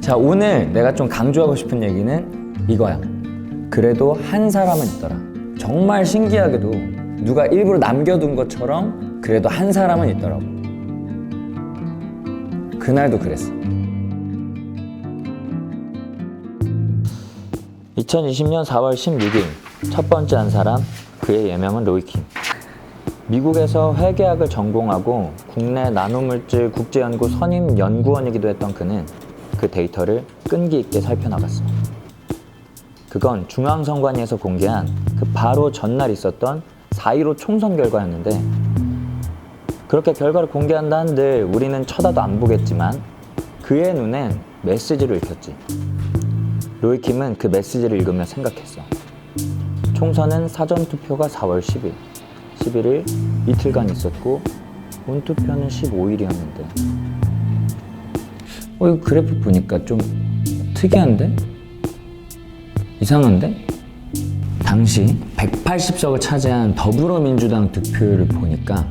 자, 오늘 내가 좀 강조하고 싶은 얘기는 이거야. 그래도 한 사람은 있더라. 정말 신기하게도 누가 일부러 남겨둔 것처럼 그래도 한 사람은 있더라고. 그날도 그랬어. 2020년 4월 16일 첫 번째 한 사람, 그의 예명은 로이킴. 미국에서 회계학을 전공하고 국내 나노물질 국제연구 선임 연구원이기도 했던 그는 그 데이터를 끈기 있게 살펴나갔어. 그건 중앙선관위에서 공개한 그 바로 전날 있었던 4.15 총선 결과였는데, 그렇게 결과를 공개한다 한들 우리는 쳐다도 안 보겠지만 그의 눈엔 메시지를 읽혔지. 로이킴은 그 메시지를 읽으며 생각했어. 총선은 사전투표가 4월 10일, 11일 이틀간 있었고 본투표는 15일이었는데 이 그래프 보니까 좀 특이한데? 이상한데? 당시 180석을 차지한 더불어민주당 득표율을 보니까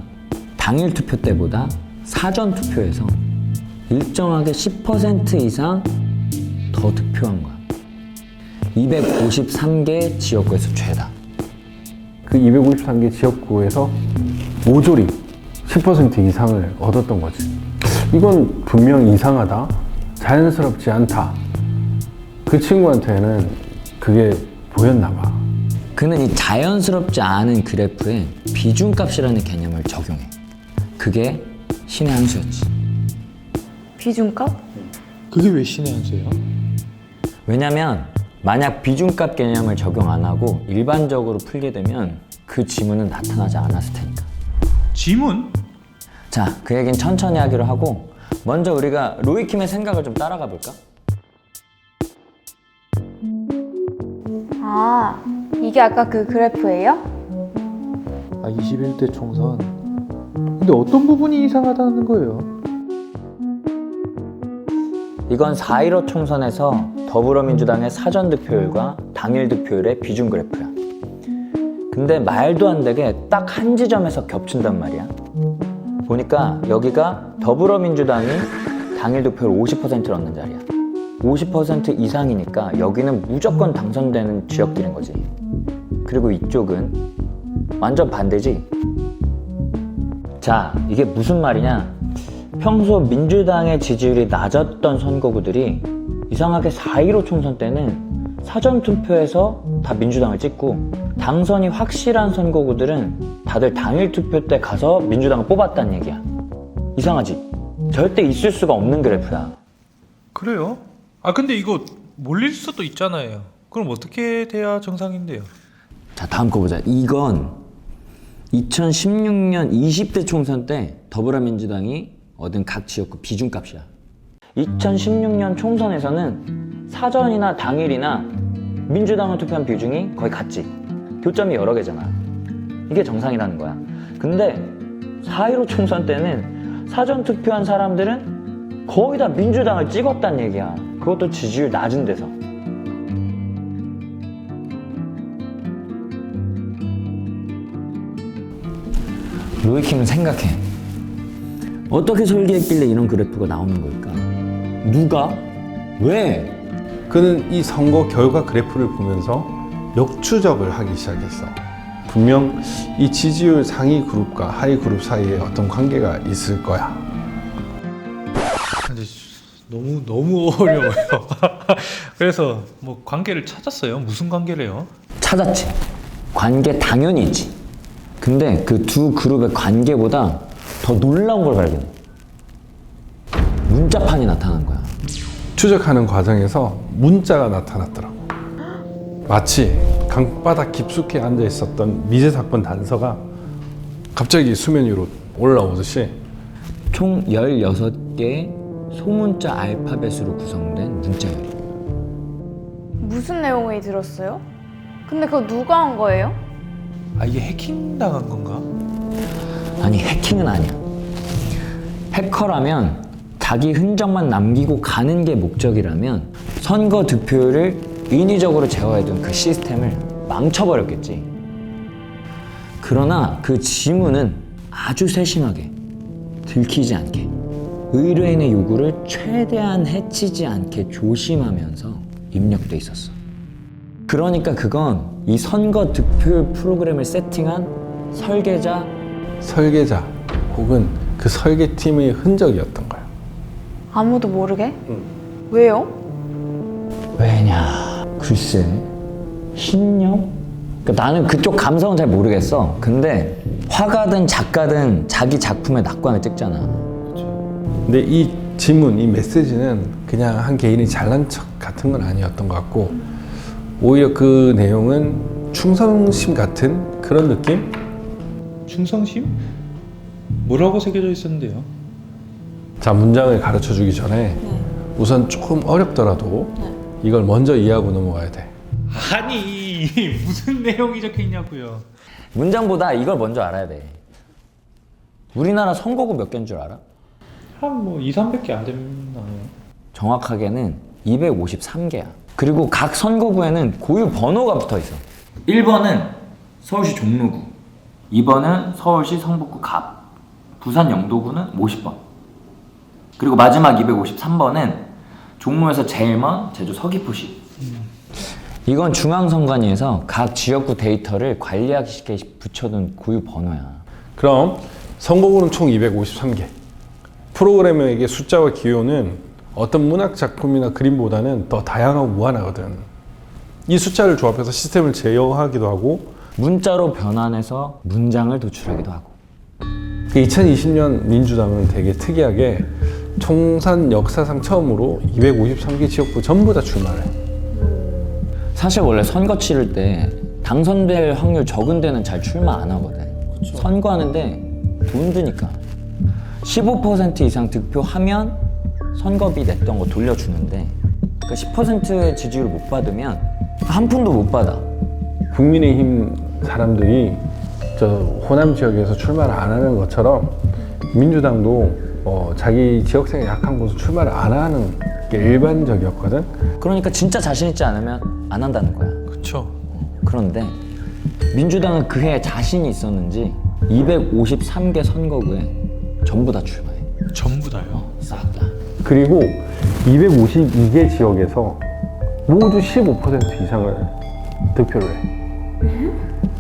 당일 투표 때보다 사전 투표에서 일정하게 10% 이상 더 득표한 거야. 253개 지역구에서 최다. 그 253개 지역구에서 모조리 10% 이상을 얻었던 거지. 이건 분명 이상하다, 자연스럽지 않다. 그 친구한테는 그게 보였나 봐. 그는 이 자연스럽지 않은 그래프에 비중값이라는 개념을 적용해. 그게 신의 한 수였지. 비중값? 그게 왜 신의 한 수예요? 왜냐면 만약 비중값 개념을 적용 안 하고 일반적으로 풀게 되면 그 지문은 나타나지 않았을 테니까. 지문? 자, 그 얘기는 천천히 하기로 하고 먼저 우리가 로이킴의 생각을 좀 따라가 볼까? 아, 이게 아까 그 그래프예요? 21대 총선. 근데 어떤 부분이 이상하다는 거예요? 이건 4.15 총선에서 더불어민주당의 사전 득표율과 당일 득표율의 비중 그래프야. 근데 말도 안 되게 딱 한 지점에서 겹친단 말이야. 보니까 여기가 더불어민주당이 당일 득표율 50%를 얻는 자리야. 50% 이상이니까 여기는 무조건 당선되는 지역들인 거지. 그리고 이쪽은 완전 반대지. 자, 이게 무슨 말이냐? 평소 민주당의 지지율이 낮았던 선거구들이 이상하게 4.15 총선 때는 사전투표에서 다 민주당을 찍고, 당선이 확실한 선거구들은 다들 당일 투표 때 가서 민주당을 뽑았다는 얘기야. 이상하지? 절대 있을 수가 없는 그래프야. 그래요? 아 근데 이거 몰릴 수도 있잖아요. 그럼 어떻게 돼야 정상인데요? 자, 다음 거 보자. 이건 2016년 20대 총선 때 더불어민주당이 얻은 각 지역구 비중값이야. 2016년 총선에서는 사전이나 당일이나 민주당을 투표한 비중이 거의 같지. 교점이 여러 개잖아. 이게 정상이라는 거야. 근데 4.15 총선 때는 사전 투표한 사람들은 거의 다 민주당을 찍었다는 얘기야. 그것도 지지율 낮은 데서. 로이킴은 생각해. 어떻게 설계했길래 이런 그래프가 나오는 걸까? 누가? 왜? 그는 이 선거 결과 그래프를 보면서 역추적을 하기 시작했어. 분명 이 지지율 상위 그룹과 하위 그룹 사이에 어떤 관계가 있을 거야. 근데 너무 어려워요. 그래서 뭐 관계를 찾았어요. 무슨 관계래요? 찾았지. 관계 당연히 있지. 근데 그 두 그룹의 관계보다 더 놀라운 걸 발견해. 문자판이 나타난 거야. 추적하는 과정에서 문자가 나타났더라고. 마치 강바닥 깊숙이 앉아 있었던 미제 사건 단서가 갑자기 수면 위로 올라오듯이 총 16개의 소문자 알파벳으로 구성된 문자열이. 무슨 내용이 들었어요? 근데 그거 누가 한 거예요? 아 이게 해킹 당한 건가? 아니, 해킹은 아니야. 해커라면 자기 흔적만 남기고 가는 게 목적이라면 선거 득표율을 인위적으로 제어해둔 그 시스템을 망쳐버렸겠지. 그러나 그 지문은 아주 세심하게 들키지 않게 의뢰인의 요구를 최대한 해치지 않게 조심하면서 입력돼 있었어. 그러니까 그건 이 선거 득표율 프로그램을 세팅한 설계자 혹은 그 설계팀의 흔적이었던 거야. 아무도 모르게? 왜요? 왜냐? 글쎄, 신념? 그러니까 나는 그쪽 감성은 잘 모르겠어. 근데 화가든 작가든 자기 작품에 낙관을 찍잖아. 근데 이 지문, 이 메시지는 그냥 한 개인이 잘난 척 같은 건 아니었던 것 같고 오히려 그 내용은 충성심 같은 그런 느낌? 충성심? 뭐라고 새겨져 있었는데요? 자, 문장을 가르쳐 주기 전에 우선 조금 어렵더라도 이걸 먼저 이해하고 넘어가야 돼. 아니 무슨 내용이 적혀 있냐고요. 문장보다 이걸 먼저 알아야 돼. 우리나라 선거구 몇 개인 줄 알아? 한 뭐 2, 300개 안 되나요? 정확하게는 253개야. 그리고 각 선거구에는 고유 번호가 붙어 있어. 1번은 서울시 종로구, 2번은 서울시 성북구 갑, 부산 영도구는 50번. 그리고 마지막 253번은 종로에서 제일 먼 제주 서귀포시. 이건 중앙선관위에서 각 지역구 데이터를 관리하기 쉽게 붙여둔 고유 번호야. 그럼 선거구는 총 253개. 프로그래머에게 숫자와 기호는 어떤 문학 작품이나 그림보다는 더 다양하고 무한하거든. 이 숫자를 조합해서 시스템을 제어하기도 하고 문자로 변환해서 문장을 도출하기도 하고. 2020년 민주당은 되게 특이하게 총선 역사상 처음으로 253개 지역구 전부 다 출마를 해. 사실 원래 선거 치를 때 당선될 확률 적은 데는 잘 출마 안 하거든. 선거하는데 돈 드니까 15% 이상 득표하면 선거비 냈던 거 돌려주는데 그 10%의 지지율을 못 받으면 한 푼도 못 받아. 국민의힘 사람들이 저 호남 지역에서 출마를 안 하는 것처럼 민주당도 자기 지역색이 약한 곳은 출마를 안 하는 게 일반적이었거든. 그러니까 진짜 자신 있지 않으면 안 한다는 거야. 그쵸. 그런데 민주당은 그해 자신이 있었는지 253개 선거구에 전부 다 출마해. 전부 다요? 싹 다. 그리고 252개 지역에서 모두 15% 이상을 득표를 해.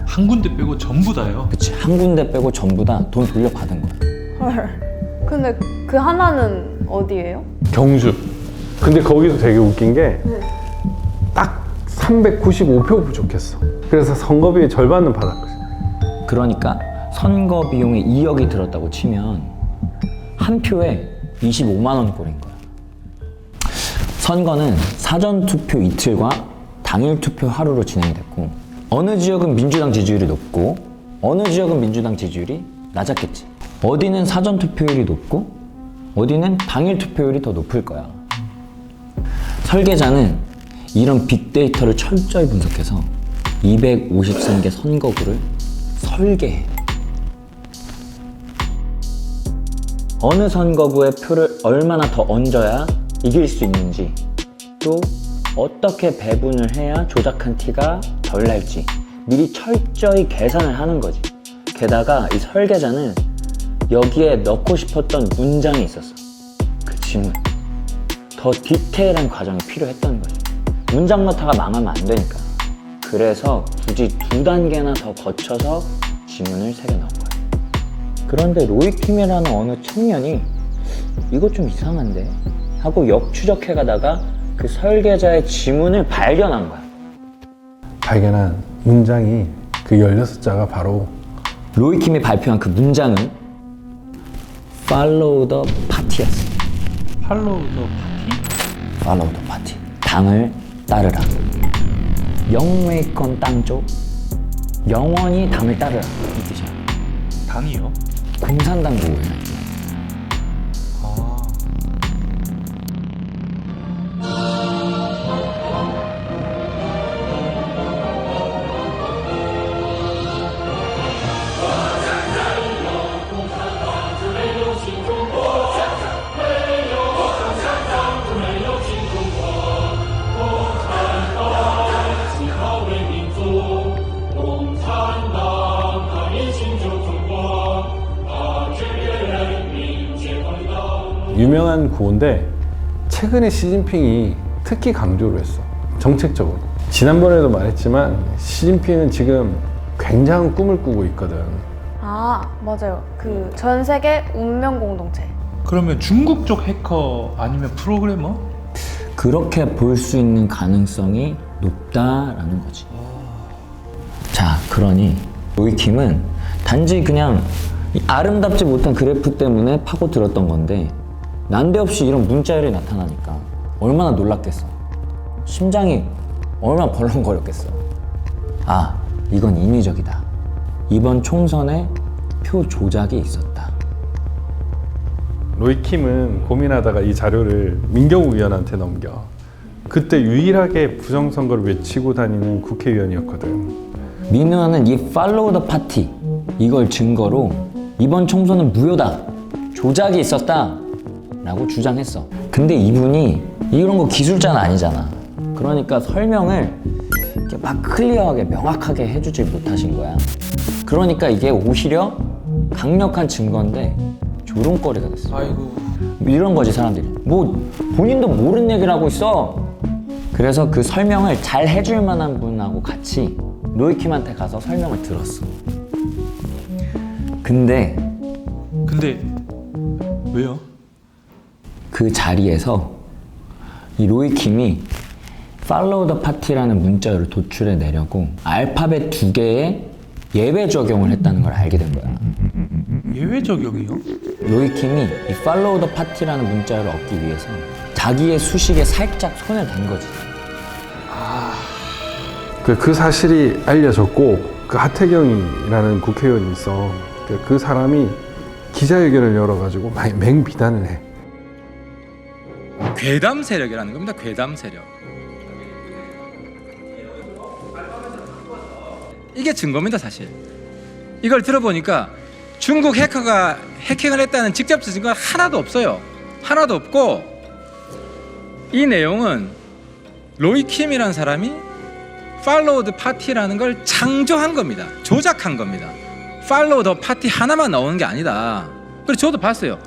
한 군데 빼고 전부 다요? 그치. 한 군데 빼고 전부 다 돈 돌려받은 거야. 헐. 근데 그 하나는 어디예요? 경주. 근데 거기도 되게 웃긴 게 딱 395표 부족했어. 그래서 선거비의 절반은 받았거든. 그러니까 선거 비용에 2억이 들었다고 치면 한 표에 25만 원 꼴인 거야. 선거는 사전 투표 이틀과 당일 투표 하루로 진행이 됐고 어느 지역은 민주당 지지율이 높고 어느 지역은 민주당 지지율이 낮았겠지. 어디는 사전 투표율이 높고 어디는 당일 투표율이 더 높을 거야. 설계자는 이런 빅데이터를 철저히 분석해서 253개 선거구를 설계해. 어느 선거구에 표를 얼마나 더 얹어야 이길 수 있는지, 또 어떻게 배분을 해야 조작한 티가 덜 날지 미리 철저히 계산을 하는 거지. 게다가 이 설계자는 여기에 넣고 싶었던 문장이 있었어. 그 지문. 더 디테일한 과정이 필요했던 거지. 문장 넣다가 망하면 안 되니까. 그래서 굳이 2단계나 더 거쳐서 지문을 새겨 넣은 거야. 그런데 로이킴이라는 어느 청년이 이거 좀 이상한데? 하고 역추적해 가다가 그 설계자의 지문을 발견한 거야. 발견한 문장이 그 16자가 바로 로이킴이 발표한 그 문장은 Follow the Party였어. 팔로우 더 파티? Follow the Party. 당을 따르라. 영메이컨 땅쪽. 영원히 당을 따르라. 이 뜻이야. 당이요? 공산당 보호야. 아. 유명한 구호인데 최근에 시진핑이 특히 강조를 했어. 정책적으로. 지난번에도 말했지만 시진핑은 지금 굉장한 꿈을 꾸고 있거든. 아, 맞아요. 그 전 세계 운명 공동체. 그러면 중국 쪽 해커 아니면 프로그래머? 그렇게 볼 수 있는 가능성이 높다라는 거지. 자, 그러니 로이킴은 단지 그냥 이 아름답지 못한 그래프 때문에 파고들었던 건데 난데없이 이런 문자열이 나타나니까 얼마나 놀랐겠어. 심장이 얼마나 벌렁거렸겠어. 아, 이건 인위적이다. 이번 총선에 표 조작이 있었다. 로이킴은 고민하다가 이 자료를 민경욱 의원한테 넘겨. 그때 유일하게 부정선거를 외치고 다니는 국회의원이었거든. 민 의원은 이 팔로우 더 파티 이걸 증거로 이번 총선은 무효다, 조작이 있었다 라고 주장했어. 근데 이분이 이런 거 기술자는 아니잖아. 그러니까 설명을 이렇게 막 클리어하게 명확하게 해주질 못하신 거야. 그러니까 이게 오히려 강력한 증거인데 조롱거리가 됐어. 아이고. 이런 거지 사람들이. 뭐 본인도 모르는 얘기를 하고 있어. 그래서 그 설명을 잘 해줄 만한 분하고 같이 로이킴한테 가서 설명을 들었어. 근데 왜요? 그 자리에서 이 로이킴이 팔로우 더 파티라는 문자를 도출해 내려고 알파벳 2개의 예외 적용을 했다는 걸 알게 된 거야. 예외 적용이요? 로이킴이 이 팔로우 더 파티라는 문자를 얻기 위해서 자기의 수식에 살짝 손을 댄 거지. 그 사실이 알려졌고 그 하태경이라는 국회의원이 있어. 그 사람이 기자회견을 열어가지고 맹비난을 해. 괴담 세력이라는 겁니다. 괴담 세력. 이게 증거입니다, 사실. 이걸 들어보니까 중국 해커가 해킹을 했다는 직접적 증거가 하나도 없어요. 하나도 없고 이 내용은 로이킴이라는 사람이 팔로우 더 파티라는 걸 창조한 겁니다. 조작한 겁니다. 팔로우 더 파티 하나만 나오는 게 아니다. 그래서 저도 봤어요.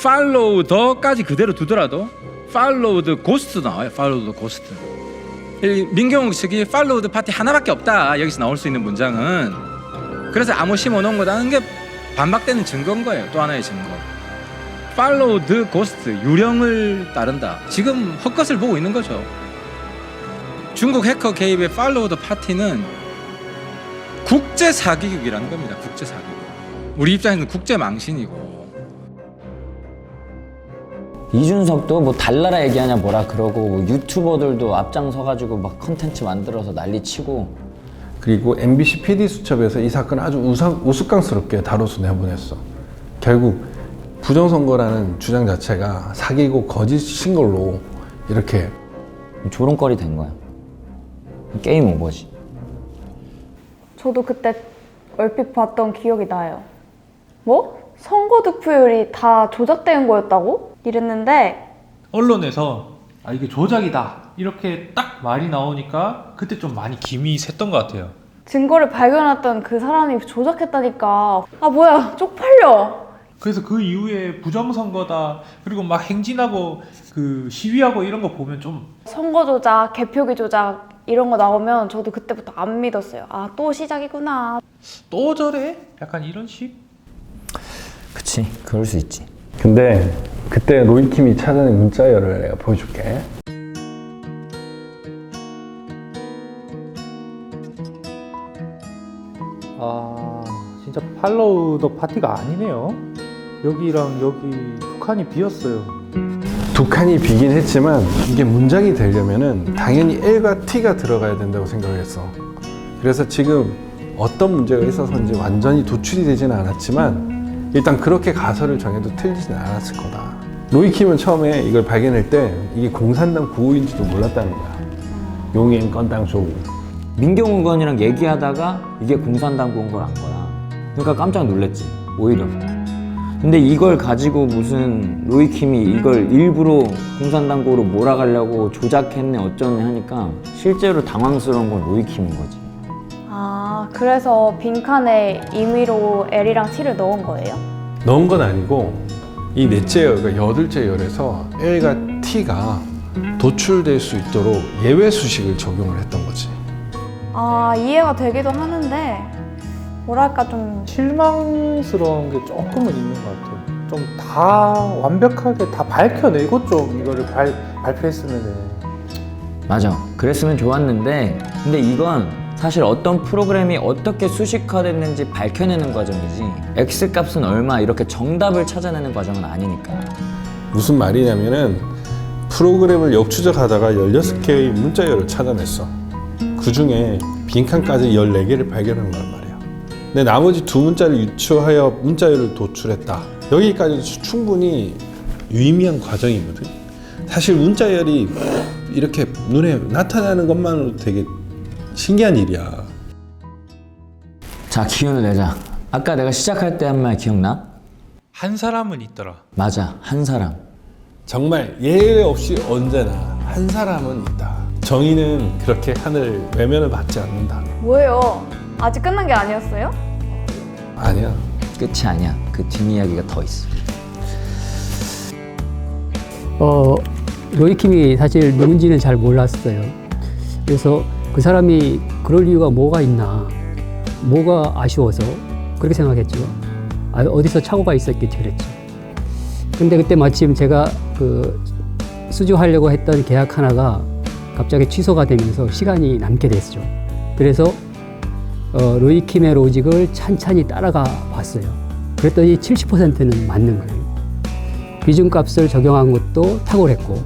팔로우 더까지 그대로 두더라도 팔로우 더 고스트 나와요. 팔로우 더 고스트. 민경욱 측이 팔로우 더 파티 하나밖에 없다. 여기서 나올 수 있는 문장은. 그래서 아무 심어놓은 거라는 게 반박되는 증거인 거예요. 또 하나의 증거. 팔로우 더 고스트, 유령을 따른다. 지금 헛것을 보고 있는 거죠. 중국 해커 개입의 팔로우 더 파티는 국제 사기극이라는 겁니다. 국제 사기극. 우리 입장에서는 국제 망신이고. 이준석도 뭐 달나라 얘기하냐 뭐라 그러고 뭐 유튜버들도 앞장서가지고 막 컨텐츠 만들어서 난리치고. 그리고 MBC PD 수첩에서 이 사건을 아주 우스꽝스럽게 다뤄서 내보냈어. 결국 부정선거라는 주장 자체가 사기고 거짓인 걸로 이렇게 조롱거리 된 거야. 게임 오버지. 저도 그때 얼핏 봤던 기억이 나요. 뭐? 선거 득표율이 다 조작된 거였다고? 이랬는데 언론에서 아 이게 조작이다 이렇게 딱 말이 나오니까 그때 좀 많이 김이 샜던 것 같아요. 증거를 발견했던 그 사람이 조작했다니까. 아 뭐야, 쪽팔려. 그래서 그 이후에 부정선거다 그리고 막 행진하고 그 시위하고 이런 거 보면 좀 선거 조작, 개표기 조작 이런 거 나오면 저도 그때부터 안 믿었어요. 아, 또 시작이구나. 또 저래? 약간 이런 식? 그치, 그럴 수 있지. 근데 그때 로이킴이 찾아낸 문자열을 내가 보여줄게. 아 진짜 팔로우 더 파티가 아니네요. 여기랑 여기 두 칸이 비었어요. 두 칸이 비긴 했지만 이게 문장이 되려면은 당연히 L과 T가 들어가야 된다고 생각했어. 그래서 지금 어떤 문제가 있어서인지 완전히 도출이 되지는 않았지만 일단 그렇게 가설을 정해도 틀리지는 않았을 거다. 로이킴은 처음에 이걸 발견할 때 이게 공산당 구호인지도 몰랐다는 거야. 용인 건당 조우. 민경욱 의원이랑 얘기하다가 이게 공산당 구인 걸 안 거야. 그러니까 깜짝 놀랐지, 오히려. 근데 이걸 가지고 무슨 로이킴이 이걸 일부러 공산당고로 몰아가려고 조작했네 어쩌네 하니까 실제로 당황스러운 건 로이킴인 거지. 아, 그래서 빈칸에 임의로 L이랑 T를 넣은 거예요? 넣은 건 아니고 이 넷째 열, 그러니까 여덟째 열에서 L과 T가 도출될 수 있도록 예외 수식을 적용을 했던 거지. 아, 이해가 되기도 하는데 뭐랄까 좀 실망스러운 게 조금은 있는 것 같아요. 좀 다 완벽하게 다 밝혀내고 좀 이거를 발표했으면은. 맞아. 그랬으면 좋았는데 근데 이건 사실 어떤 프로그램이 어떻게 수식화됐는지 밝혀내는 과정이지 X값은 얼마 이렇게 정답을 찾아내는 과정은 아니니까. 무슨 말이냐면은 프로그램을 역추적하다가 16개의 문자열을 찾아냈어. 그 중에 빈칸까지 14개를 발견한 거란 말이야. 근데 나머지 두 문자를 유추하여 문자열을 도출했다. 여기까지도 충분히 유의미한 과정이거든. 사실 문자열이 이렇게 눈에 나타나는 것만으로도 되게 신기한 일이야. 자, 기운을 내자. 아까 내가 시작할 때 한 말 기억나? 한 사람은 있더라. 맞아. 한 사람. 정말 예외 없이 언제나 한 사람은 있다. 정의는 그렇게 하늘 외면을 받지 않는다. 뭐예요? 아직 끝난 게 아니었어요? 아니야. 끝이 아니야. 그 뒷이야기가 더 있어. 로이킴이 사실 누군지는 잘 몰랐어요. 그래서 그 사람이 그럴 이유가 뭐가 있나, 뭐가 아쉬워서 그렇게 생각했죠. 어디서 착오가 있었겠지 그랬죠. 근데 그때 마침 제가 그 수주하려고 했던 계약 하나가 갑자기 취소가 되면서 시간이 남게 됐죠. 그래서 로이킴의 로직을 찬찬히 따라가 봤어요. 그랬더니 70%는 맞는 거예요. 비중값을 적용한 것도 탁월했고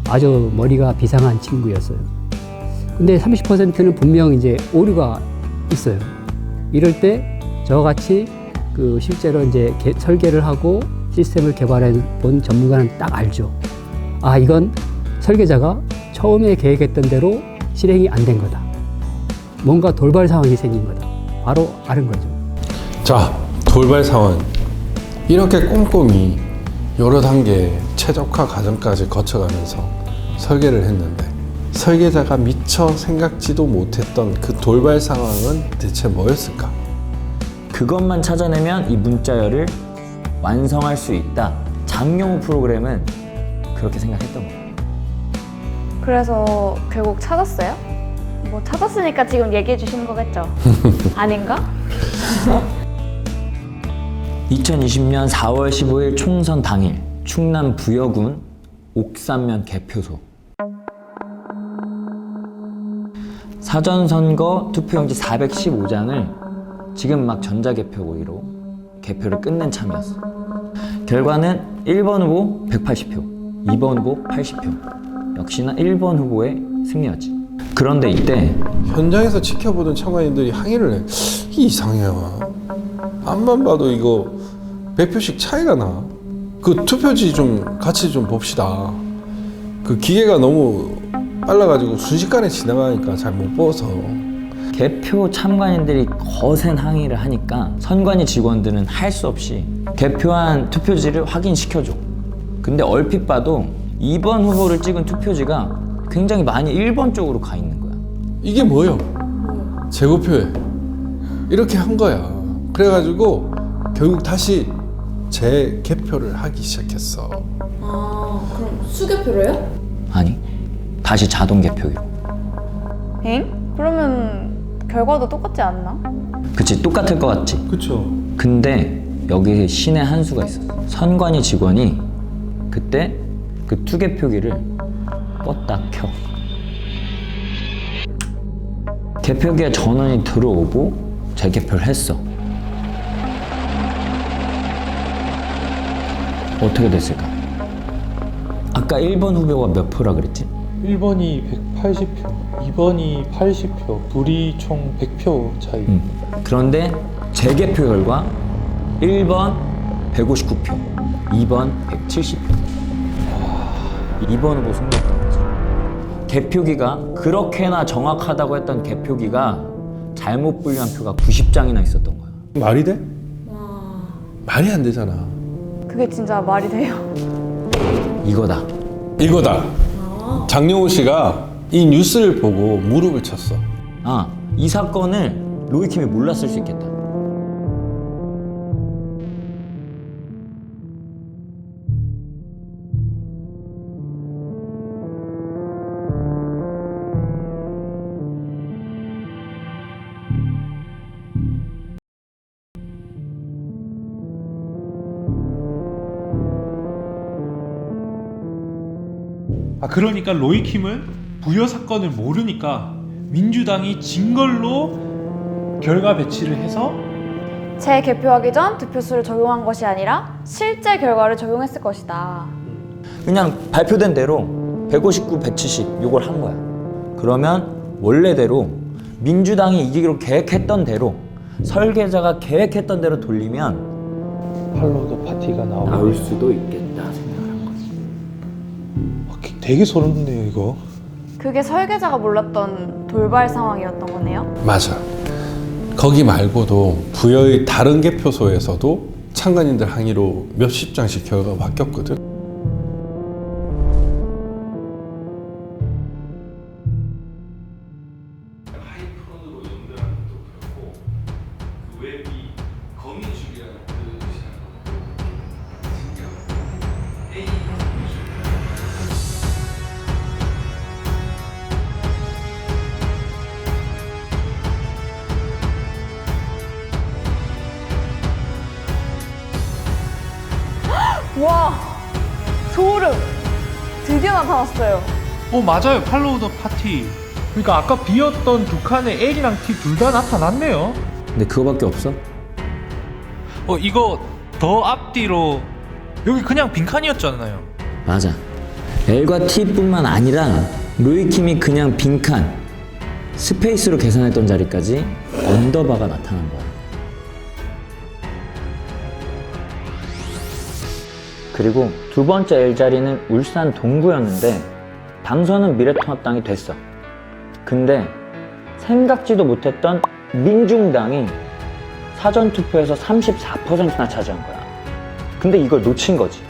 아주 머리가 비상한 친구였어요. 근데 30%는 분명 이제 오류가 있어요. 이럴 때 저와 같이 그 실제로 이제 설계를 하고 시스템을 개발해 본 전문가는 딱 알죠. 아, 이건 설계자가 처음에 계획했던 대로 실행이 안 된 거다. 뭔가 돌발 상황이 생긴 거다. 바로 아는 거죠. 자, 돌발 상황. 이렇게 꼼꼼히 여러 단계 최적화 과정까지 거쳐가면서 설계를 했는데 설계자가 미처 생각지도 못했던 그 돌발 상황은 대체 뭐였을까? 그것만 찾아내면 이 문자열을 완성할 수 있다. 장용호 프로그램은 그렇게 생각했던 거예요. 그래서 결국 찾았어요? 뭐 찾았으니까 지금 얘기해 주시는 거겠죠? 아닌가? 2020년 4월 15일 총선 당일 충남 부여군 옥산면 개표소. 사전선거 투표용지 415장을 지금 막 전자개표기로 개표를 끝낸 참이었어. 결과는 1번 후보 180표, 2번 후보 80표. 역시나 1번 후보의 승리였지. 그런데 이때 현장에서 지켜보던 참관인들이 항의를 해. 이상해요. 앞만 봐도 이거 100표씩 차이가 나. 그 투표지 좀 같이 좀 봅시다. 그 기계가 너무 빨라가지고 순식간에 지나가니까 잘 못 보서. 개표 참관인들이 거센 항의를 하니까 선관위 직원들은 할 수 없이 개표한 투표지를 확인시켜줘. 근데 얼핏 봐도 2번 후보를 찍은 투표지가 굉장히 많이 1번 쪽으로 가 있는 거야. 이게 뭐예요? 재고표에 이렇게 한 거야. 그래가지고 결국 다시 재개표를 하기 시작했어. 아, 그럼 수개표로요? 아니, 다시 자동 개표기로. 엥? 그러면 결과도 똑같지 않나? 그치, 똑같을 것 같지? 그쵸. 근데 여기 신의 한 수가 있었어. 선관위 직원이 그때 그 투개표기를 껐다 켜. 개표기에 전원이 들어오고 재개표를 했어. 어떻게 됐을까? 아까 1번 후보가 몇 표라 그랬지? 1번이 180표, 2번이 80표, 둘이 총 100표 차이. 그런데 재개표 결과 1번 159표, 2번 170표. 2번 후보 승리했던 거지. 개표기가 그렇게나 정확하다고 했던 개표기가 잘못 분류한 표가 90장이나 있었던 거야. 말이 돼? 말이 안 되잖아. 그게 진짜 말이 돼요? 이거다. 이거다. 장용호 씨가 이 뉴스를 보고 무릎을 쳤어. 아, 이 사건을 로이킴이 몰랐을 수 있겠다. 그러니까 로이킴은 부여 사건을 모르니까 민주당이 진 걸로 결과 배치를 해서 재개표하기 전 득표수를 적용한 것이 아니라 실제 결과를 적용했을 것이다. 그냥 발표된 대로 159, 170 요걸 한 거야. 그러면 원래대로 민주당이 이기기로 계획했던 대로 설계자가 계획했던 대로 돌리면 팔로우더 파티가 나올 수도 있겠다 생각을 한 거지. 되게 소름 돋네요 이거. 그게 설계자가 몰랐던 돌발 상황이었던 거네요. 맞아. 거기 말고도 부여의 다른 개표소에서도 참관인들 항의로 몇십 장씩 결과가 바뀌었거든. 와, 소름! 드디어 나타났어요. 맞아요. 팔로우 더 파티. 그러니까 아까 비었던 두 칸에 L이랑 T 둘 다 나타났네요. 근데 그거밖에 없어? 이거 더 앞뒤로 여기 그냥 빈칸이었잖아요. 맞아. L과 T뿐만 아니라 로이킴이 그냥 빈칸 스페이스로 계산했던 자리까지 언더바가 나타난 거야. 그리고 두 번째 L 자리는 울산 동구였는데 당선은 미래통합당이 됐어. 근데 생각지도 못했던 민중당이 사전투표에서 34%나 차지한 거야. 근데 이걸 놓친 거지.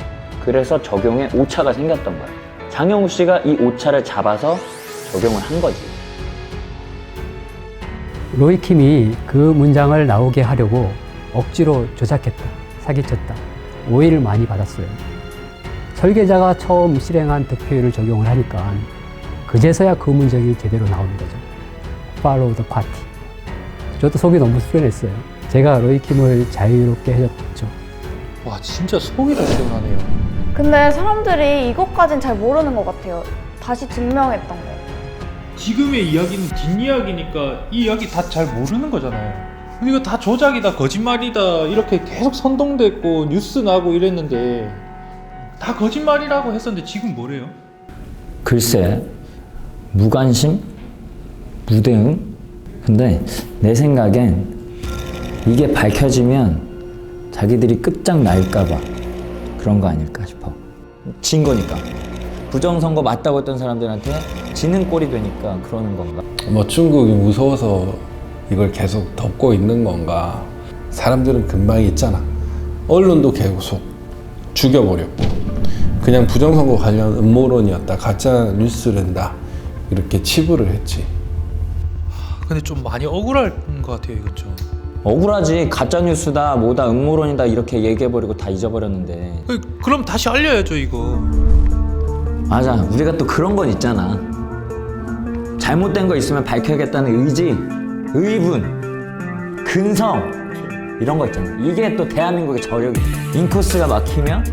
그래서 적용에 오차가 생겼던 거야. 장영우 씨가 이 오차를 잡아서 적용을 한 거지. 로이킴이 그 문장을 나오게 하려고 억지로 조작했다, 사기쳤다, 오해를 많이 받았어요. 설계자가 처음 실행한 득표율을 적용을 하니까 그제서야 그 문장이 제대로 나오는 거죠. Follow the party. 저도 속이 너무 후련했어요. 제가 로이킴을 자유롭게 해줬죠. 와 진짜 속이 다 시원하네요. 근데 사람들이 이것까진 잘 모르는 것 같아요. 다시 증명했던 거. 지금의 이야기는 뒷이야기니까 이 이야기 다 잘 모르는 거잖아요. 근데 이거 다 조작이다, 거짓말이다 이렇게 계속 선동됐고 뉴스 나고 이랬는데 다 거짓말이라고 했었는데 지금 뭐래요? 글쎄, 무관심? 무대응? 근데 내 생각엔 이게 밝혀지면 자기들이 끝장날까봐 그런 거 아닐까 싶어. 진 거니까. 부정선거 맞다고 했던 사람들한테 지는 꼴이 되니까 그러는 건가? 뭐 중국이 무서워서 이걸 계속 덮고 있는 건가? 사람들은 금방 있잖아. 언론도 계속 죽여버렸고 그냥 부정선거 관련 음모론이었다, 가짜 뉴스랜다 이렇게 치부를 했지. 근데 좀 많이 억울할 것 같아요 이것 좀. 억울하지. 가짜뉴스다, 뭐다, 음모론이다 이렇게 얘기해버리고 다 잊어버렸는데. 그럼 다시 알려야죠 이거. 맞아. 우리가 또 그런 건 있잖아. 잘못된 거 있으면 밝혀야겠다는 의지, 의분, 근성 이런 거 있잖아. 이게 또 대한민국의 저력이. 인코스가 막히면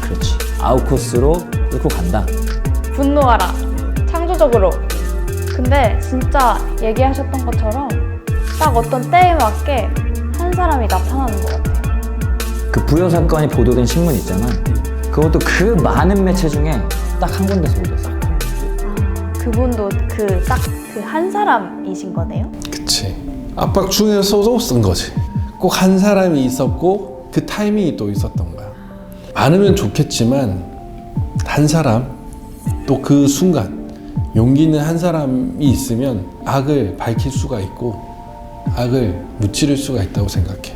그렇지. 아웃코스로 끌고 간다. 분노하라. 창조적으로. 근데 진짜 얘기하셨던 것처럼 딱 어떤 때에 맞게 한 사람이 나타나는 것 같아요. 그 부여 사건이 보도된 신문 있잖아. 그것도 그 많은 매체 중에 딱 한 군데서 보도했어. 그분도 딱 그 한 사람이신 거네요? 그치. 압박 중에서도 쓴 거지. 꼭 한 사람이 있었고 그 타이밍이 또 있었던 거야. 많으면 좋겠지만 한 사람, 또 그 순간 용기 있는 한 사람이 있으면 악을 밝힐 수가 있고 악을 무찌를 수가 있다고 생각해.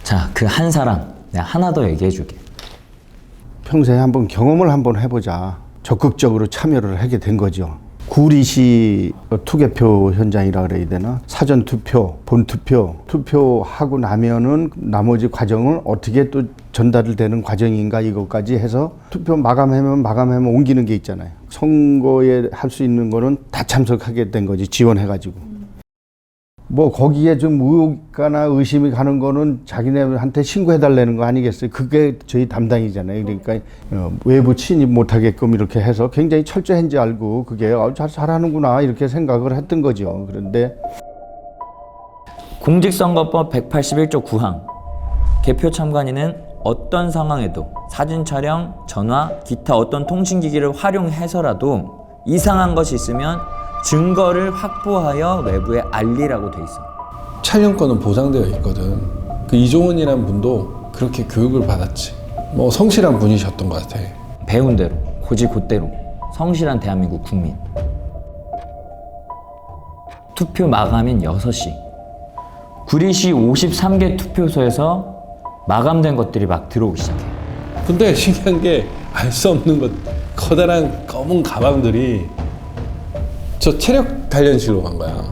자, 그 한 사람 내가 하나 더 얘기해 줄게. 평소에 한번 경험을 한번 해보자. 적극적으로 참여를 하게 된 거죠. 구리시 투개표 현장이라 그래야 되나? 사전투표, 본투표, 투표하고 나면은 나머지 과정을 어떻게 또 전달을 되는 과정인가 이것까지 해서 투표 마감하면 옮기는 게 있잖아요. 선거에 할 수 있는 거는 다 참석하게 된 거지, 지원해가지고. 뭐 거기에 좀 의혹이나 의심이 가는 거는 자기네한테 신고해달라는 거 아니겠어요? 그게 저희 담당이잖아요. 그러니까 외부 침입 못하게끔 이렇게 해서 굉장히 철저한지 알고 그게 잘하는구나 이렇게 생각을 했던 거죠. 그런데 공직선거법 181조 9항 개표 참관인은 어떤 상황에도 사진 촬영, 전화, 기타 어떤 통신기기를 활용해서라도 이상한 것이 있으면 증거를 확보하여 외부에 알리라고 돼 있어. 촬영권은 보장되어 있거든. 그 이종원이라는 분도 그렇게 교육을 받았지. 뭐 성실한 분이셨던 것 같아. 배운 대로, 고지곧대로 성실한 대한민국 국민. 투표 마감인 6시. 구리시 53개 투표소에서 마감된 것들이 막 들어오기 시작해. 근데 신기한 게 알 수 없는 것, 커다란 검은 가방들이 저 체력 단련실로 간 거야.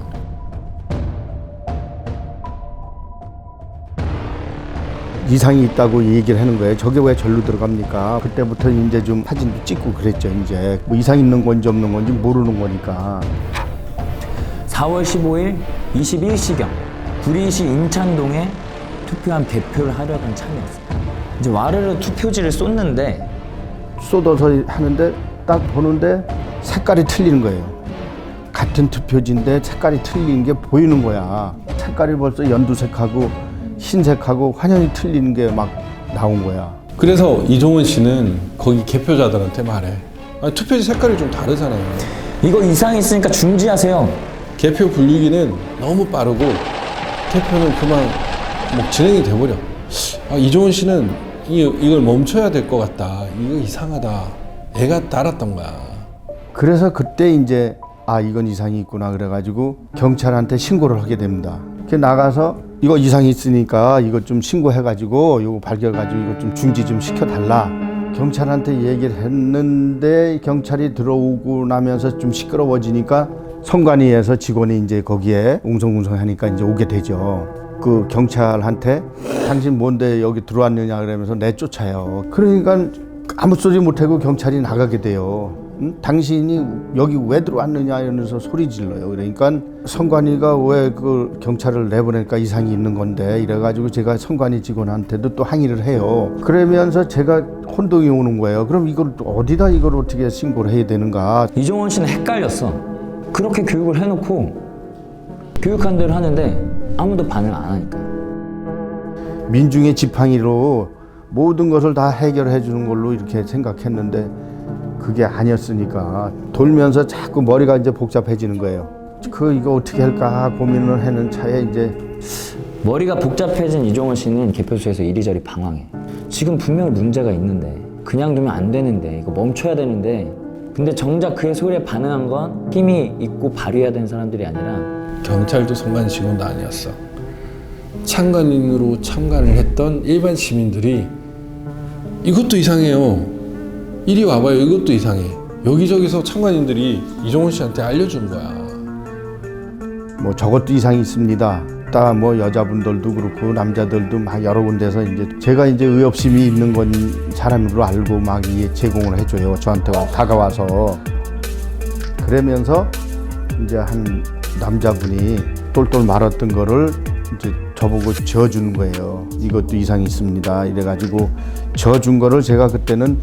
이상이 있다고 얘기를 하는 거예요. 저게 왜 절로 들어갑니까? 그때부터 이제 좀 사진도 찍고 그랬죠. 이제 뭐 이상 있는 건지 없는 건지 모르는 거니까. 4월 15일 21시경 구리시 인창동에 투표함 개표를 하려던 참이었어. 이제 와르르 투표지를 쏟는데 쏟아서 하는데 딱 보는데 색깔이 틀리는 거예요. 같은 투표지인데 색깔이 틀린 게 보이는 거야. 색깔이 벌써 연두색하고 흰색하고 환연히 틀리는 게 막 나온 거야. 그래서 이종원 씨는 거기 개표자들한테 말해. 아니, 투표지 색깔이 좀 다르잖아요. 이거 이상이 있으니까 중지하세요. 개표 분류기는 너무 빠르고 개표는 그만 뭐 진행이 돼버려. 아, 이종원 씨는 이걸 멈춰야 될 것 같다. 이거 이상하다. 애가 따랐던 거야. 그래서 그때 이제 아 이건 이상이 있구나 그래가지고 경찰한테 신고를 하게 됩니다. 그 나가서 이거 이상이 있으니까 이거 좀 신고해가지고 이거 발견해가지고 이거 좀 중지 좀 시켜달라. 경찰한테 얘기를 했는데 경찰이 들어오고 나면서 좀 시끄러워지니까 선관위에서 직원이 이제 거기에 웅성웅성하니까 이제 오게 되죠. 그 경찰한테 당신 뭔데 여기 들어왔느냐 그러면서 내쫓아요. 그러니까 아무 소리 못하고 경찰이 나가게 돼요. 응? 당신이 여기 왜 들어왔느냐 이러면서 소리 질러요. 그러니까 선관위가 왜 그 경찰을 내보내니까 이상이 있는 건데 이래가지고 제가 선관위 직원한테도 또 항의를 해요. 그러면서 제가 혼동이 오는 거예요. 그럼 이걸 어디다 이걸 어떻게 신고를 해야 되는가? 이종원 씨는 헷갈렸어. 그렇게 교육을 해놓고 교육한 대로 하는데 아무도 반응을 안 하니까. 민중의 지팡이로 모든 것을 다 해결해 주는 걸로 이렇게 생각했는데 그게 아니었으니까 돌면서 자꾸 머리가 이제 복잡해지는 거예요. 이거 어떻게 할까 고민을 하는 차에 이제 머리가 복잡해진 이종원 씨는 개표소에서 이리저리 방황해. 지금 분명히 문제가 있는데 그냥 두면 안 되는데 이거 멈춰야 되는데 근데 정작 그의 소리에 반응한 건 힘이 있고 발휘해야 되는 사람들이 아니라 경찰도 선관 직원도 아니었어. 참관인으로 참관을 했던 일반 시민들이 이것도 이상해요. 이리 와봐요. 이것도 이상해. 여기저기서 참관인들이 이종원 씨한테 알려주는 거야. 뭐 저것도 이상이 있습니다. 딱 뭐 여자분들도 그렇고 남자들도 막 여러 군데서 이제 제가 이제 의협심이 있는 건 사람으로 알고 막 제공을 해줘요. 저한테 다가와서 그러면서 이제 한 남자분이 똘똘 말았던 거를 이제 저보고 져주는 거예요. 이것도 이상이 있습니다. 이래가지고 져준 거를 제가 그때는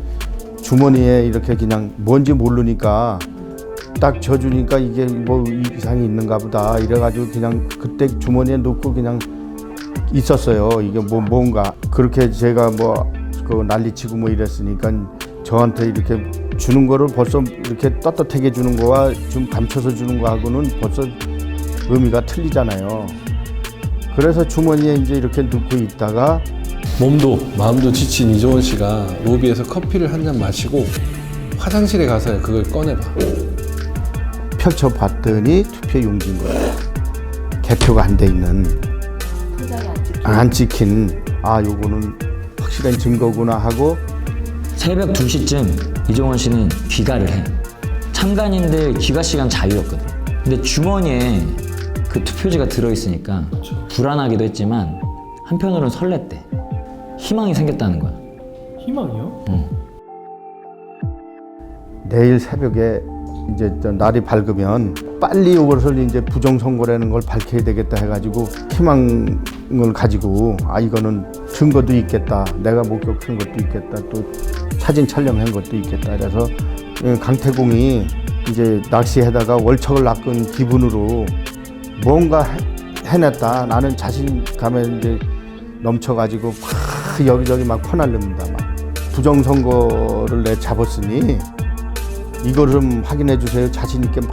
주머니에 이렇게 그냥 뭔지 모르니까 딱 져주니까 이게 뭐 이상이 있는가 보다 이래가지고 그냥 그때 주머니에 넣고 그냥 있었어요. 이게 뭔가 그렇게 제가 뭐 그 난리치고 뭐 이랬으니까 저한테 이렇게 주는 거를 벌써 이렇게 떳떳하게 주는 거와 좀 감춰서 주는 거하고는 벌써 의미가 틀리잖아요. 그래서 주머니에 이제 이렇게 넣고 있다가 몸도 마음도 지친 이종원 씨가 로비에서 커피를 한 잔 마시고 화장실에 가서 그걸 꺼내봐. 펼쳐봤더니 투표 용지인 거예요. 개표가 안 돼 있는. 안 찍힌. 아 요거는 확실한 증거구나 하고 새벽 2시쯤 이종원 씨는 귀가를 해. 참관인들 귀가 시간 자유였거든. 근데 주머니에 그 투표지가 들어있으니까 불안하기도 했지만 한편으로는 설렜대. 희망이 생겼다는 거야. 희망이요? 내일 새벽에 이제 날이 밝으면 빨리 이것을 이제 부정선거라는 걸 밝혀야 되겠다 해가지고 희망을 가지고 이거는 증거도 있겠다. 내가 목격한 것도 있겠다. 또 사진 촬영한 것도 있겠다. 그래서 강태공이 이제 낚시에다가 월척을 낚은 기분으로 뭔가 해냈다. 나는 자신감에 이제 넘쳐가지고 막 여기저기 막 퍼날릅니다. 막 부정선거를 내 잡았으니 이걸 좀 확인해 주세요. 자신 있게 막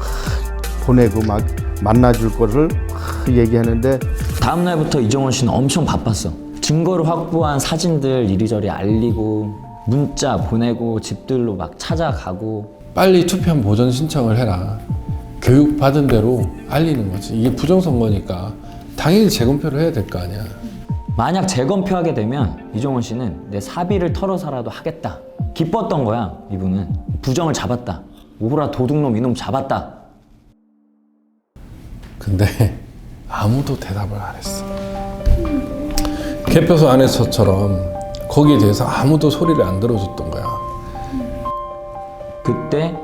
보내고 막 만나줄 거를 막 얘기하는데 다음 날부터 이종원 씨는 엄청 바빴어. 증거를 확보한 사진들 이리저리 알리고 문자 보내고 집들로 막 찾아가고. 빨리 투표한 보전 신청을 해라. 교육 받은 대로 알리는 거지. 이게 부정선거니까 당연히 재검표를 해야 될 거 아니야. 만약 재검표하게 되면 이종원 씨는 내 사비를 털어서라도 하겠다. 기뻤던 거야. 이분은 부정을 잡았다. 오호라 도둑놈 이놈 잡았다. 근데 아무도 대답을 안 했어. 개표소 안에서처럼 거기에 대해서 아무도 소리를 안 들어줬던 거야. 그때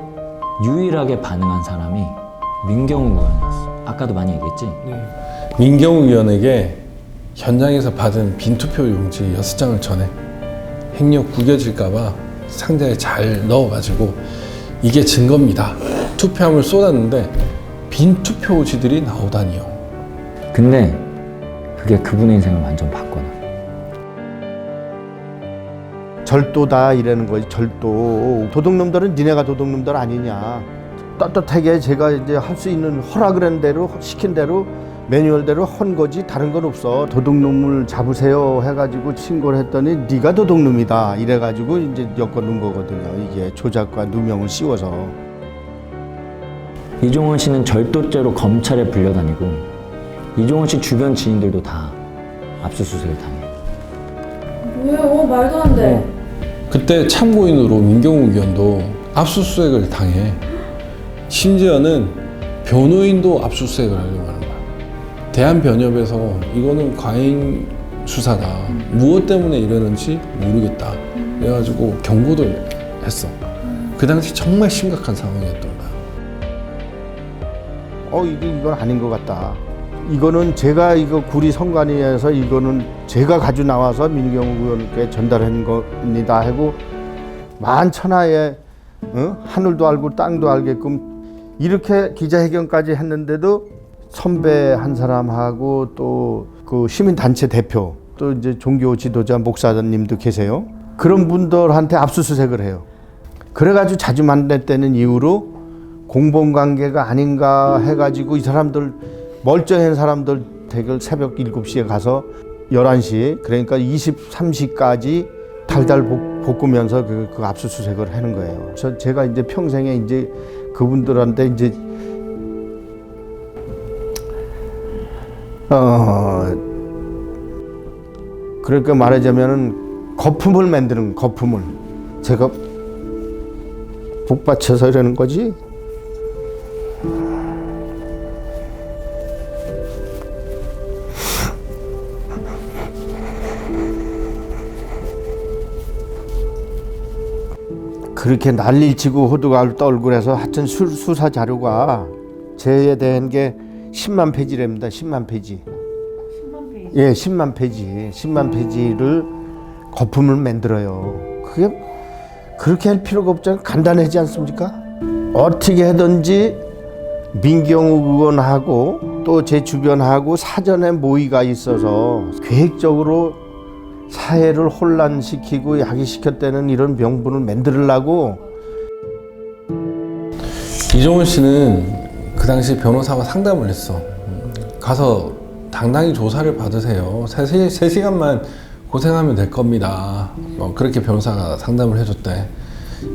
유일하게 반응한 사람이 민경욱 의원이었어. 아까도 많이 얘기했지? 민경욱 의원에게 현장에서 받은 빈 투표 용지 6장을 전해 행력 구겨질까봐 상자에 잘 넣어가지고 이게 증거입니다. 투표함을 쏟았는데 빈 투표지들이 나오다니요. 근데 그게 그분의 인생을 완전 바꿔놔. 절도다 이라는 거지. 절도. 도둑놈들은 니네가 도둑놈들 아니냐. 떳떳하게 제가 이제 할 수 있는 허락을 한 대로 시킨 대로 매뉴얼대로 한 거지 다른 건 없어. 도둑놈을 잡으세요 해가지고 신고를 했더니 네가 도둑놈이다 이래가지고 이제 엮어놓은 거거든요. 이게 조작과 누명을 씌워서. 이종원 씨는 절도죄로 검찰에 불려다니고 이종원 씨 주변 지인들도 다 압수수색을 당해. 뭐예요? 말도 안 돼. 그때 참고인으로 민경욱 의원도 압수수색을 당해. 심지어는 변호인도 압수수색을 하려고 하는 거야. 대한변협에서 이거는 과잉 수사다. 무엇 때문에 이러는지 모르겠다. 그래가지고 경고도 했어. 그 당시 정말 심각한 상황이었던 거야. 이건 아닌 것 같다. 이거는 제가 이거 구리 선관위에서 이거는 제가 가지고 나와서 민경욱 의원께 전달한 겁니다 하고 만천하에 하늘도 알고 땅도 알게끔 이렇게 기자회견까지 했는데도 선배 한 사람하고 또 그 시민단체 대표 또 이제 종교 지도자 목사님도 계세요. 그런 분들한테 압수수색을 해요. 그래가지고 자주 만났다는 이유로 공범관계가 아닌가 해가지고 이 사람들 멀쩡한 사람들 대결 새벽 7시에 가서 11시 그러니까 23시까지 달달 볶으면서 그 압수수색을 하는 거예요. 제가 이제 평생에 이제 그분들한테 이제 그러니까 말하자면은 거품을 만드는 거품을 제가 복받쳐서 이러는 거지. 그렇게 난리를 치고 호두가 떨고 그래서 하여튼 수사 자료가 제에 대한 게 10만 페이지랍니다. 10만 페이지. 10만 페이지? 예, 10만 페이지. 10만 페이지를 거품을 만들어요. 그게 그렇게 할 필요가 없잖아요. 간단하지 않습니까? 어떻게 하든지 민경욱 의원하고 또 제 주변하고 사전에 모의가 있어서 계획적으로 사회를 혼란시키고 야기시켰다는 이런 명분을 만들려고. 이종원 씨는 그 당시 변호사와 상담을 했어. 가서 당당히 조사를 받으세요. 3시간만 고생하면 될 겁니다. 그렇게 변호사가 상담을 해줬대.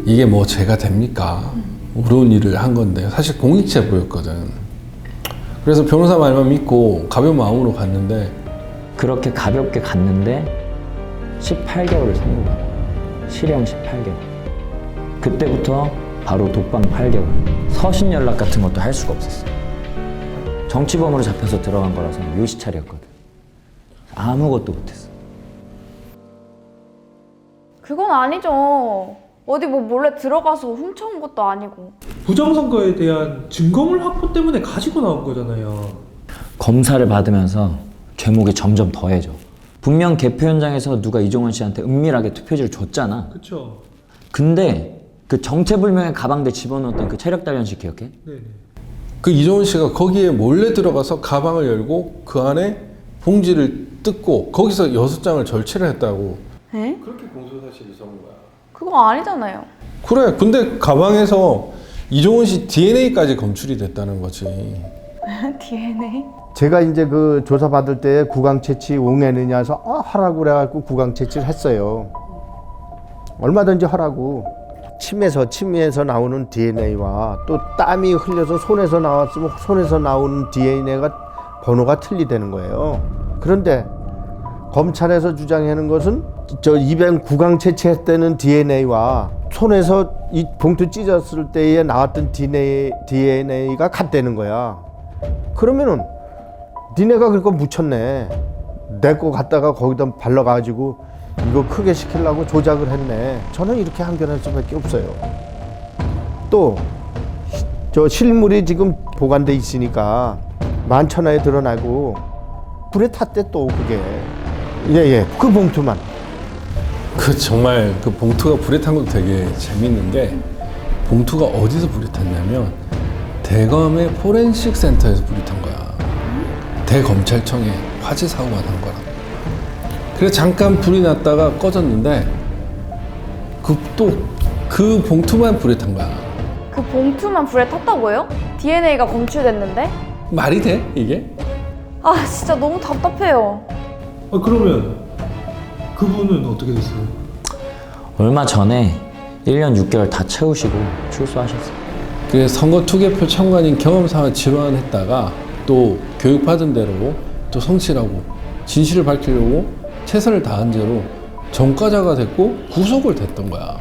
이게 뭐 죄가 됩니까? 어려운 일을 한 건데 사실 공익죄 보였거든. 그래서 변호사 말만 믿고 가벼운 마음으로 갔는데 그렇게 가볍게 갔는데 18개월을 선고받아. 실형 18개월. 그때부터 바로 독방 8개월. 서신 연락 같은 것도 할 수가 없었어. 정치범으로 잡혀서 들어간 거라서 요시찰이었거든. 아무것도 못했어. 그건 아니죠. 어디 뭐 몰래 들어가서 훔쳐온 것도 아니고. 부정선거에 대한 증거물 확보 때문에 가지고 나온 거잖아요. 검사를 받으면서 죄목이 점점 더해져. 분명 개표 현장에서 누가 이종원 씨한테 은밀하게 투표지를 줬잖아. 그렇죠. 근데 그 정체불명의 가방대 집어넣었던 그 체력 단련식 기억해? 네네. 그 이종원 씨가 거기에 몰래 들어가서 가방을 열고 그 안에 봉지를 뜯고 거기서 6장을 절취를 했다고. 에? 그렇게 공소사실이 적은 거야. 그거 아니잖아요. 그래. 근데 가방에서 이종원 씨 DNA까지 검출이 됐다는 거지. DNA? 제가 이제 그 조사 받을 때 구강 채취 옹해느냐 해서 하라고 그래갖고 구강 채취를 했어요. 얼마든지 하라고. 침에서 나오는 DNA와 또 땀이 흘려서 손에서 나왔으면 손에서 나오는 DNA가 번호가 틀리다는 거예요. 그런데 검찰에서 주장하는 것은 저 입엔 구강 채취했다는 DNA와 손에서 이 봉투 찢었을 때에 나왔던 DNA가 같다는 거야. 그러면은 니네가 그거 묻혔네. 내 거 갖다가 거기다 발라가지고 이거 크게 시키려고 조작을 했네. 저는 이렇게 항변할 수밖에 없어요. 또 저 실물이 지금 보관돼 있으니까 만천하에 드러나고 불에 탔대 또 그게. 예예. 그 봉투만. 그 정말 그 봉투가 불에 탄 것도 되게 재밌는 게 봉투가 어디서 불이 탔냐면 대검의 포렌식 센터에서 불이 탄 거야. 대검찰청에 화재 사고가 난 거라. 그래서 잠깐 불이 났다가 꺼졌는데 그 봉투만 불에 탄 거야. 그 봉투만 불에 탔다고요? DNA가 검출됐는데? 말이 돼 이게? 아 진짜 너무 답답해요. 그러면 그분은 어떻게 됐어요? 얼마 전에 1년 6개월 다 채우시고 출소하셨어요. 그 선거 투개표 참관인 경험상을 질환했다가 또 교육받은 대로 또 성실하고 진실을 밝히려고 최선을 다한 죄로 전과자가 됐고 구속을 됐던 거야.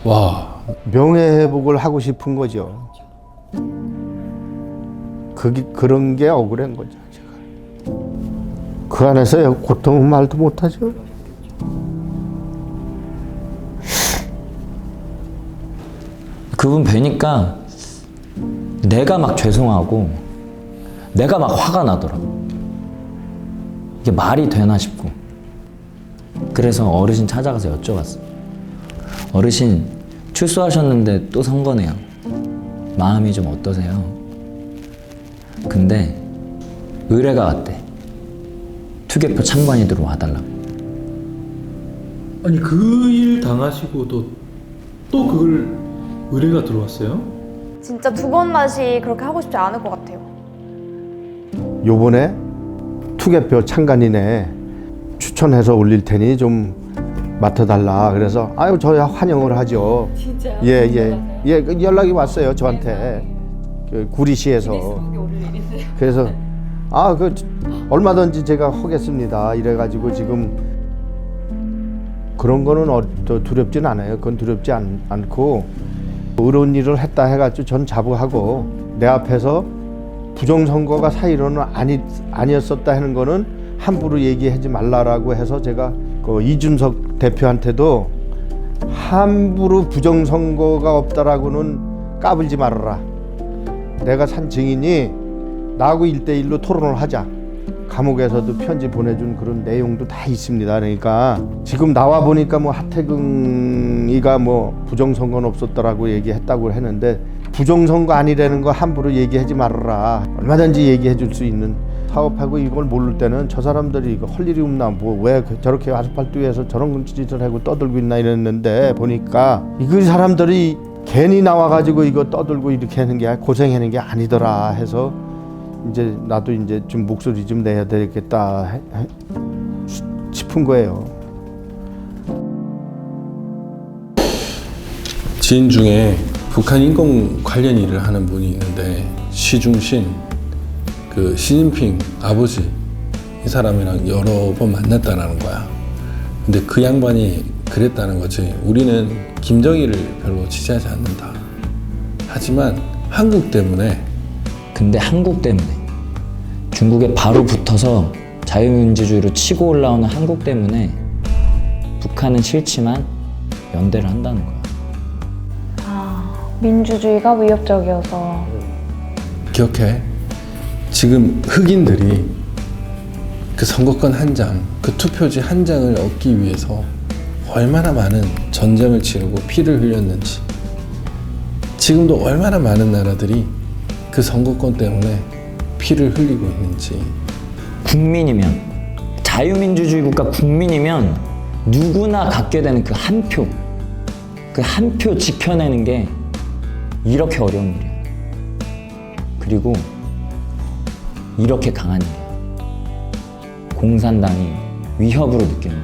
와. 명예회복을 하고 싶은 거죠. 그런 게 억울한 거죠. 제가. 그 안에서 고통은 말도 못하죠. 그분 뵈니까 내가 막 죄송하고 내가 막 화가 나더라고. 이게 말이 되나 싶고. 그래서 어르신 찾아가서 여쭤봤어. 어르신 출소하셨는데 또 선거네요. 마음이 좀 어떠세요? 근데 의뢰가 왔대. 투개표 참관이 들어와달라고. 아니 그 일 당하시고도 또 그걸 의뢰가 들어왔어요? 진짜 두 번 다시 그렇게 하고 싶지 않을 것 같아요. 요번에 투개표 참관인에 추천해서 올릴 테니 좀 맡아달라. 그래서 아유 저야 환영을 하죠. 진짜요? 예, 그 연락이 왔어요 저한테. 그 구리시에서. 그래서 그 얼마든지 제가 하겠습니다. 이래가지고 지금 그런 거는 두렵진 않아요. 그건 두렵지 않고 어려운 일을 했다 해가지고 전 자부하고 내 앞에서 부정선거가 사실은 아니었었다 하는 거는 함부로 얘기하지 말라라고 해서 제가 그 이준석 대표한테도 함부로 부정선거가 없다라고는 까불지 말아라. 내가 산 증인이 나하고 1대1로 토론을 하자. 감옥에서도 편지 보내준 그런 내용도 다 있습니다. 그러니까 지금 나와 보니까 뭐 하태경이가 뭐 부정선거는 없었더라고 얘기했다고 했는데 부정선거 아니라는 거 함부로 얘기하지 말아라. 얼마든지 얘기해 줄 수 있는 사업하고 이걸 모를 때는 저 사람들이 이거 할 일이 없나 뭐 왜 저렇게 아스팔트 위에서 저런 짓을 하고 떠들고 있나 이랬는데 보니까 이 사람들이 괜히 나와가지고 이거 떠들고 이렇게 하는 게 고생하는 게 아니더라 해서 이제 나도 이제 좀 목소리 좀 내야 되겠다 싶은 거예요. 지인 중에 북한 인권 관련 일을 하는 분이 있는데 시중신 그 시진핑 아버지 이 사람이랑 여러 번 만났다는 거야. 근데 그 양반이 그랬다는 거지. 우리는 김정일을 별로 지지하지 않는다. 하지만 한국 때문에. 근데 한국 때문에 중국에 바로 붙어서 자유민주주의로 치고 올라오는 한국 때문에 북한은 싫지만 연대를 한다는 거야. 민주주의가 위협적이어서. 기억해. 지금 흑인들이 그 선거권 한 장, 그 투표지 한 장을 얻기 위해서 얼마나 많은 전쟁을 치르고 피를 흘렸는지, 지금도 얼마나 많은 나라들이 그 선거권 때문에 피를 흘리고 있는지. 국민이면, 자유민주주의 국가 국민이면 누구나 갖게 되는 그 한 표, 그 한 표 지켜내는 게 이렇게 어려운 일이야. 그리고 이렇게 강한 일이야. 공산당이 위협으로 느끼는 거야.